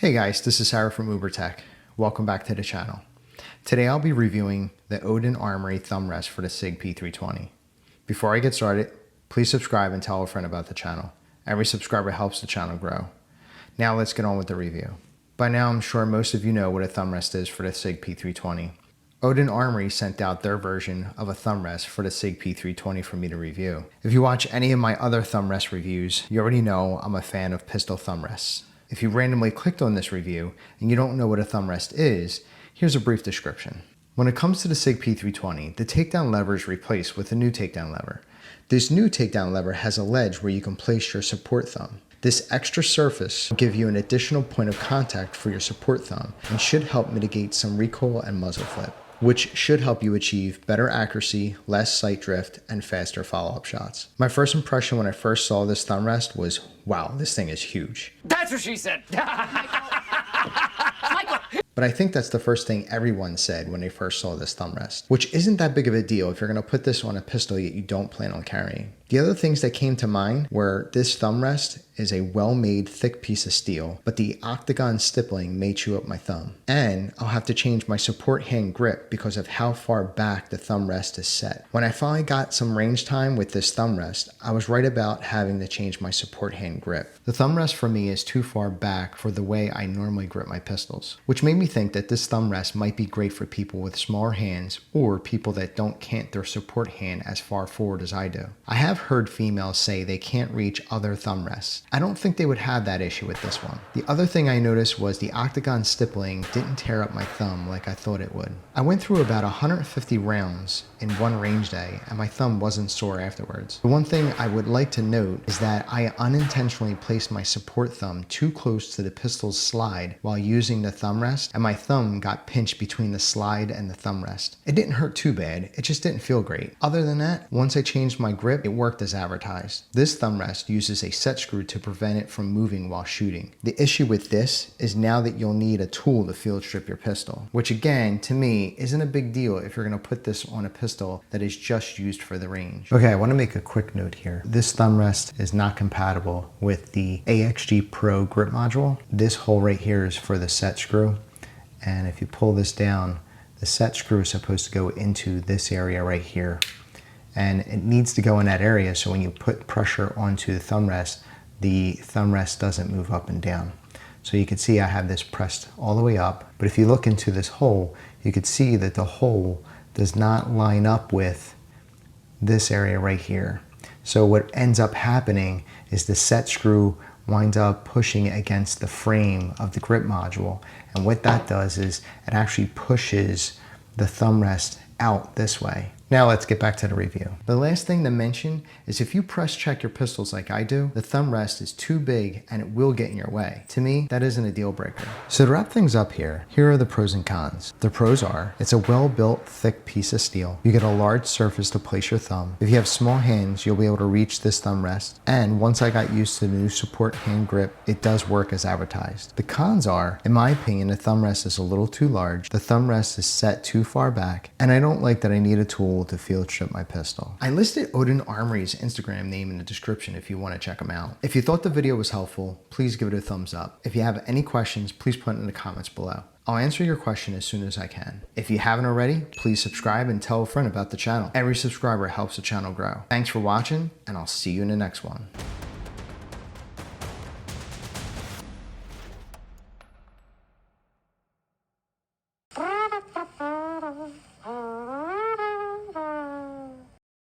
Hey guys, this is Sarah from UBR Tech. Welcome back to the channel. Today I'll be reviewing the Odin Armory thumb rest for the SIG P320. Before I get started, please subscribe and tell a friend about the channel. Every subscriber helps the channel grow. Now let's get on with the review. By now I'm sure most of you know what a thumb rest is for the SIG P320. Odin Armory sent out their version of a thumb rest for the SIG P320 for me to review. If you watch any of my other thumb rest reviews, you already know I'm a fan of pistol thumb rests. If you randomly clicked on this review and you don't know what a thumb rest is, here's a brief description. When it comes to the SIG P320, the takedown lever is replaced with a new takedown lever. This new takedown lever has a ledge where you can place your support thumb. This extra surface will give you an additional point of contact for your support thumb and should help mitigate some recoil and muzzle flip, which should help you achieve better accuracy, less sight drift, and faster follow-up shots. My first impression when I first saw this thumb rest was, wow, this thing is huge. That's what she said. But I think that's the first thing everyone said when they first saw this thumb rest, which isn't that big of a deal if you're gonna put this on a pistol yet you don't plan on carrying. The other things that came to mind were this thumb rest is a well-made thick piece of steel, but the octagon stippling may chew up my thumb. And I'll have to change my support hand grip because of how far back the thumb rest is set. When I finally got some range time with this thumb rest, I was right about having to change my support hand grip. The thumb rest for me is too far back for the way I normally grip my pistols, which made me think that this thumb rest might be great for people with smaller hands or people that don't cant their support hand as far forward as I do. I have heard females say they can't reach other thumb rests. I don't think they would have that issue with this one. The other thing I noticed was the octagon stippling didn't tear up my thumb like I thought it would. I went through about 150 rounds in one range day and my thumb wasn't sore afterwards. The one thing I would like to note is that I unintentionally placed my support thumb too close to the pistol's slide while using the thumb rest, and my thumb got pinched between the slide and the thumb rest. It didn't hurt too bad, it just didn't feel great. Other than that, once I changed my grip, it worked as advertised. This thumb rest uses a set screw to prevent it from moving while shooting. The issue with this is now that you'll need a tool to field strip your pistol, which again, to me, isn't a big deal if you're gonna put this on a pistol that is just used for the range. Okay, I wanna make a quick note here. This thumb rest is not compatible with the AXG Pro grip module. This hole right here is for the set screw. And if you pull this down, the set screw is supposed to go into this area right here. And it needs to go in that area so when you put pressure onto the thumb rest doesn't move up and down. So you can see I have this pressed all the way up, but if you look into this hole, you can see that the hole does not line up with this area right here. So what ends up happening is the set screw winds up pushing against the frame of the grip module. And what that does is it actually pushes the thumb rest out this way. Now let's get back to the review. The last thing to mention is if you press check your pistols like I do, the thumb rest is too big and it will get in your way. To me, that isn't a deal breaker. So to wrap things up here are the pros and cons. The pros are, it's a well-built, thick piece of steel. You get a large surface to place your thumb. If you have small hands, you'll be able to reach this thumb rest. And once I got used to the new support hand grip, it does work as advertised. The cons are, in my opinion, the thumb rest is a little too large. The thumb rest is set too far back. And I don't like that I need a tool to field strip my pistol. I listed Odin Armory's Instagram name in the description if you want to check them out. If you thought the video was helpful, please give it a thumbs up. If you have any questions, please put it in the comments below. I'll answer your question as soon as I can. If you haven't already, please subscribe and tell a friend about the channel. Every subscriber helps the channel grow. Thanks for watching, and I'll see you in the next one.